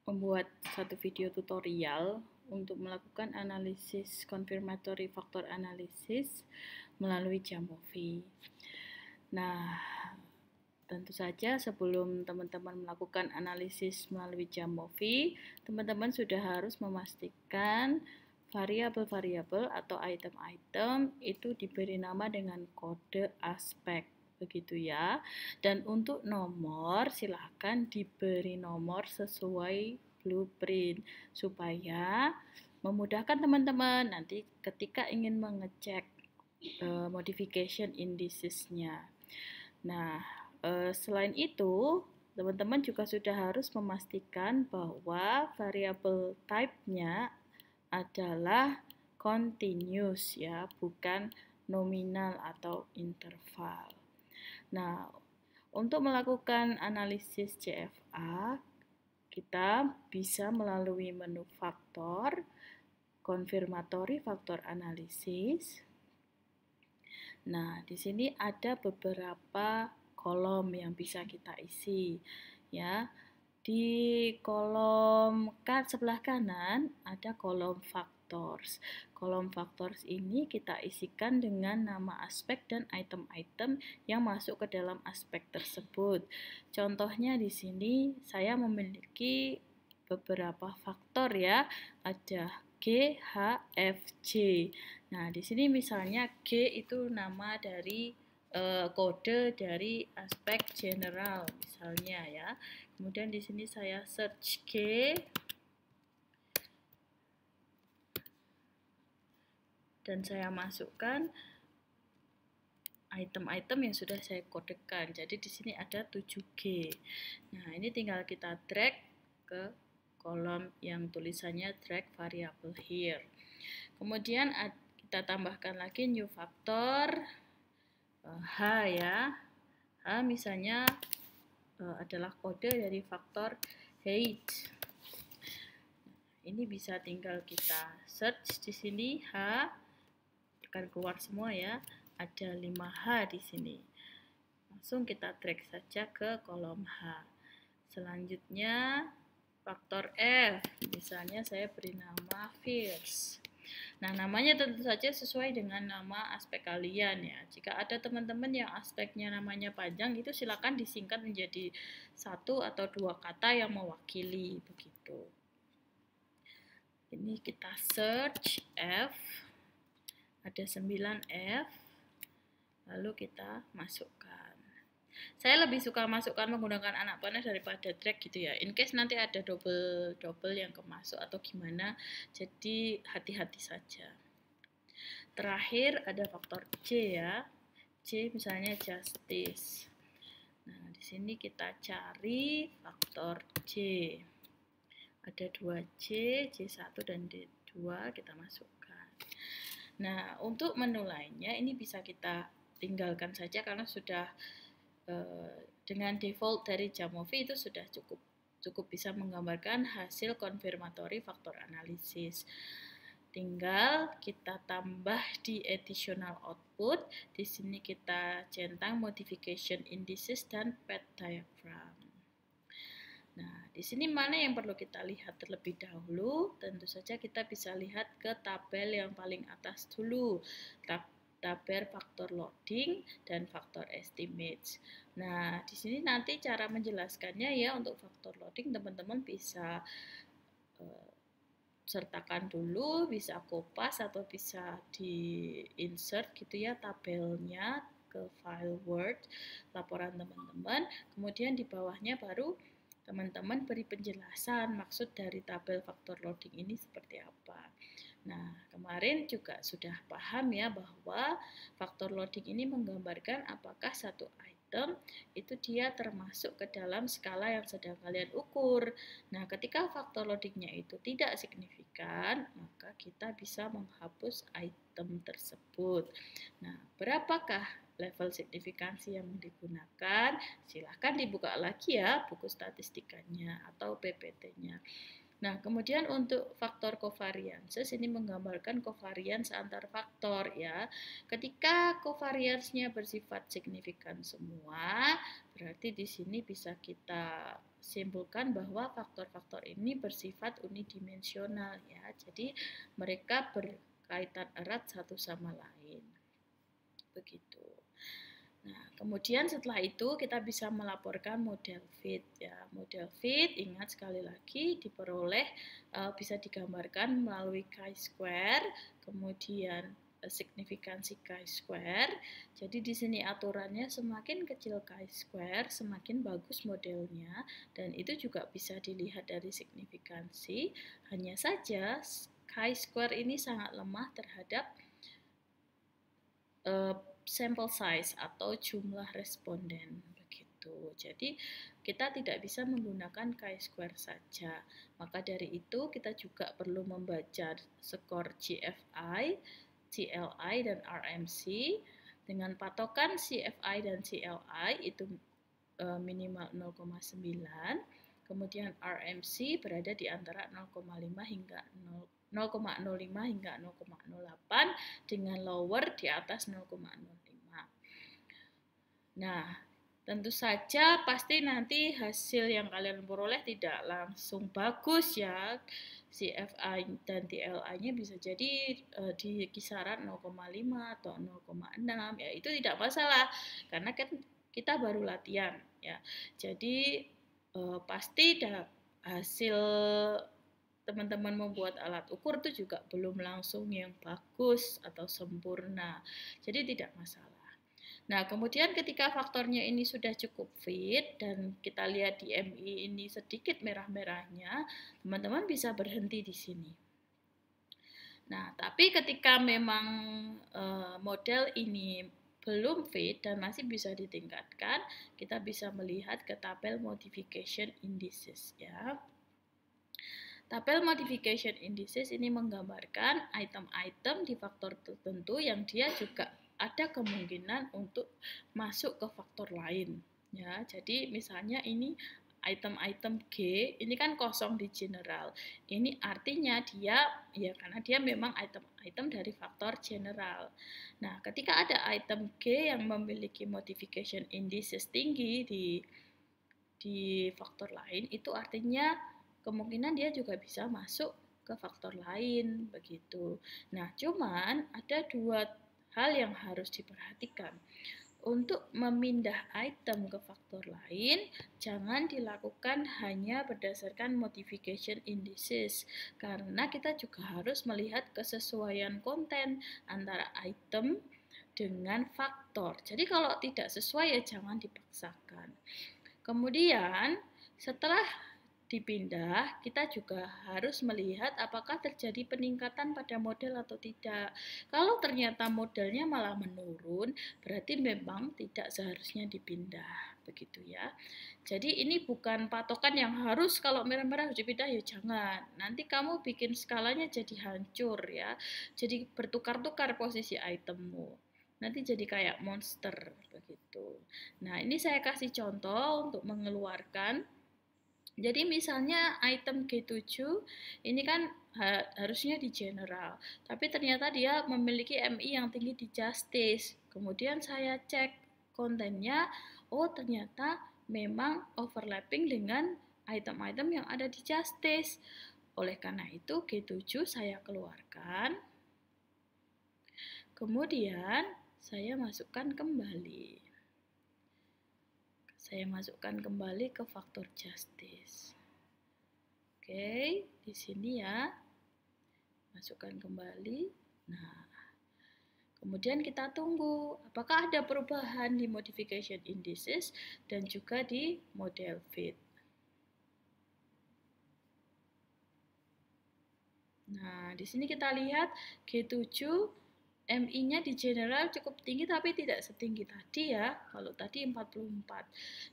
membuat satu video tutorial untuk melakukan analisis confirmatory factor analysis melalui Jamovi. Nah, tentu saja sebelum teman-teman melakukan analisis melalui Jamovi, teman-teman sudah harus memastikan variabel-variabel atau item-item itu diberi nama dengan kode aspek. Begitu ya. Dan untuk nomor, silahkan diberi nomor sesuai blueprint supaya memudahkan teman-teman nanti ketika ingin mengecek modification indicesnya. Nah, selain itu, teman-teman juga sudah harus memastikan bahwa variabel type-nya adalah continuous ya, bukan nominal atau interval. Nah, untuk melakukan analisis CFA, kita bisa melalui menu faktor, confirmatory factor analysis. Nah, di sini ada beberapa kolom yang bisa kita isi ya. Di kolom sebelah kanan ada kolom factors. Kolom factors ini kita isikan dengan nama aspek dan item-item yang masuk ke dalam aspek tersebut. Contohnya di sini saya memiliki beberapa faktor ya. Ada G, H, F, J. Nah, di sini misalnya G itu nama dari kode dari aspek general misalnya ya. Kemudian di sini saya search G. Dan saya masukkan item-item yang sudah saya kodekan. Jadi di sini ada 7G. Nah, ini tinggal kita drag ke kolom yang tulisannya drag variable here. Kemudian kita tambahkan lagi new factor H ya. H misalnya adalah kode dari faktor height. Ini bisa tinggal kita search di sini H, akan keluar semua ya. Ada 5H di sini. Langsung kita drag saja ke kolom H. Selanjutnya faktor F, misalnya saya beri nama fierce. Nah, namanya tentu saja sesuai dengan nama aspek kalian ya. Jika ada teman-teman yang aspeknya namanya panjang, itu silakan disingkat menjadi 1 atau 2 kata yang mewakili begitu. Ini kita search F, ada 9F, lalu kita masukkan. Saya lebih suka masukkan menggunakan anak panah daripada drag gitu ya. In case nanti ada double yang kemasuk atau gimana, jadi hati-hati saja. Terakhir ada faktor J ya. J misalnya justice. Nah, di sini kita cari faktor J. Ada 2J, J1 dan D2 kita masukkan. Nah, untuk menu lainnya ini bisa kita tinggalkan saja karena sudah dengan default dari Jamovi itu sudah cukup bisa menggambarkan hasil konfirmatori faktor analisis. Tinggal kita tambah di additional output. Di sini kita centang modification indices dan path diagram. Nah, di sini mana yang perlu kita lihat terlebih dahulu? Tentu saja kita bisa lihat ke tabel yang paling atas dulu. Tabel faktor loading dan faktor estimates. Nah, di sini nanti cara menjelaskannya ya untuk faktor loading teman-teman bisa sertakan dulu, bisa kopas atau bisa di insert gitu ya tabelnya ke file Word laporan teman-teman. Kemudian di bawahnya baru teman-teman beri penjelasan maksud dari tabel faktor loading ini seperti apa. Nah, kemarin juga sudah paham ya bahwa faktor loading ini menggambarkan apakah satu item itu dia termasuk ke dalam skala yang sedang kalian ukur. Nah, ketika faktor loadingnya itu tidak signifikan, maka kita bisa menghapus item tersebut. Nah, berapakah level signifikansi yang digunakan? Silahkan dibuka lagi ya buku statistikanya atau PPT-nya. Nah, kemudian untuk faktor covariances ini menggambarkan covariance antar faktor ya. Ketika covariance-nya bersifat signifikan semua, berarti di sini bisa kita simpulkan bahwa faktor-faktor ini bersifat unidimensional ya. Jadi mereka berkaitan erat satu sama lain. Begitu. Nah, kemudian setelah itu kita bisa melaporkan model fit ya. Model fit ingat sekali lagi diperoleh bisa digambarkan melalui chi-square, kemudian signifikansi chi-square. Jadi di sini aturannya semakin kecil chi-square, semakin bagus modelnya dan itu juga bisa dilihat dari signifikansi. Hanya saja chi-square ini sangat lemah terhadap sample size atau jumlah responden begitu. Jadi kita tidak bisa menggunakan chi-square saja. Maka dari itu kita juga perlu membaca skor GFI, CLI dan RMC dengan patokan CFI dan CLI itu minimal 0,9. Kemudian RMC berada di antara 0,5 hingga 0,05 hingga 0,08 dengan lower di atas 0,05. Nah, tentu saja pasti nanti hasil yang kalian peroleh tidak langsung bagus ya. CFI dan TLI-nya bisa jadi di kisaran 0,5 atau 0,6 ya, itu tidak masalah karena kan kita baru latihan ya. Jadi pasti hasil teman-teman membuat alat ukur itu juga belum langsung yang bagus atau sempurna. Jadi tidak masalah. Nah, kemudian ketika faktornya ini sudah cukup fit dan kita lihat di MI ini sedikit merah-merahnya, teman-teman bisa berhenti di sini. Nah, tapi ketika memang model ini belum fit dan masih bisa ditingkatkan, kita bisa melihat ke tabel modification indices ya. Tabel modification indices ini menggambarkan item-item di faktor tertentu yang dia juga ada kemungkinan untuk masuk ke faktor lain ya. Jadi misalnya ini item-item G ini kan kosong di general. Ini artinya dia ya karena dia memang item-item dari faktor general. Nah, ketika ada item G yang memiliki modification indices tinggi di faktor lain, itu artinya kemungkinan dia juga bisa masuk ke faktor lain begitu. Nah, cuman ada dua hal yang harus diperhatikan. Untuk memindah item ke faktor lain, jangan dilakukan hanya berdasarkan modification indices, karena kita juga harus melihat kesesuaian konten antara item dengan faktor. Jadi kalau tidak sesuai ya jangan dipaksakan. Kemudian setelah dipindah, kita juga harus melihat apakah terjadi peningkatan pada model atau tidak. Kalau ternyata modelnya malah menurun, berarti memang tidak seharusnya dipindah, begitu ya. Jadi ini bukan patokan yang harus kalau merah-merah harus dipindah, ya jangan. Nanti kamu bikin skalanya jadi hancur ya. Jadi bertukar-tukar posisi itemmu. Nanti jadi kayak monster begitu. Nah, ini saya kasih contoh untuk mengeluarkan. Jadi misalnya item G7 ini kan harusnya di general, tapi ternyata dia memiliki MI yang tinggi di justice. Kemudian saya cek kontennya, oh ternyata memang overlapping dengan item-item yang ada di justice. Oleh karena itu G7 saya keluarkan. Kemudian saya masukkan kembali. Saya masukkan kembali ke faktor justice. Oke, di sini ya. Masukkan kembali. Nah, kemudian kita tunggu apakah ada perubahan di modification indices dan juga di model fit. Nah, di sini kita lihat G7 MI-nya di general cukup tinggi tapi tidak setinggi tadi ya. Kalau tadi 44.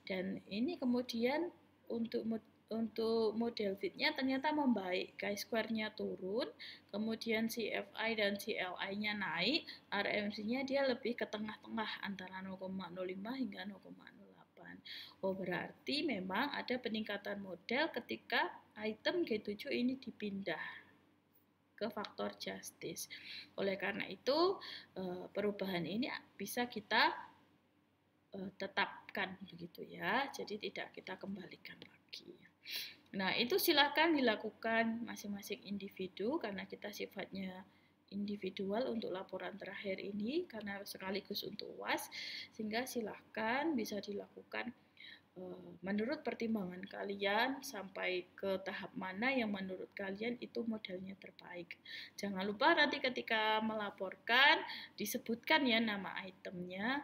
Dan ini kemudian untuk model fitnya ternyata membaik. Chi-square-nya turun, kemudian CFI dan CLI-nya naik, RMC-nya dia lebih ke tengah-tengah antara 0,05 hingga 0,08. Oh, berarti memang ada peningkatan model ketika item G7 ini dipindah ke faktor justice. Oleh karena itu, perubahan ini bisa kita tetapkan begitu ya. Jadi tidak kita kembalikan lagi. Nah, itu silakan dilakukan masing-masing individu karena kita sifatnya individual untuk laporan terakhir ini karena sekaligus untuk UAS, sehingga silakan bisa dilakukan menurut pertimbangan kalian sampai ke tahap mana yang menurut kalian itu modelnya terbaik. Jangan lupa nanti ketika melaporkan disebutkan ya nama itemnya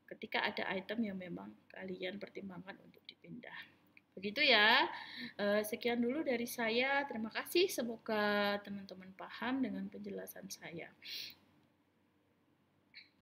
ketika ada item yang memang kalian pertimbangkan untuk dipindah. Begitu ya. Sekian dulu dari saya. Terima kasih. Semoga teman-teman paham dengan penjelasan saya.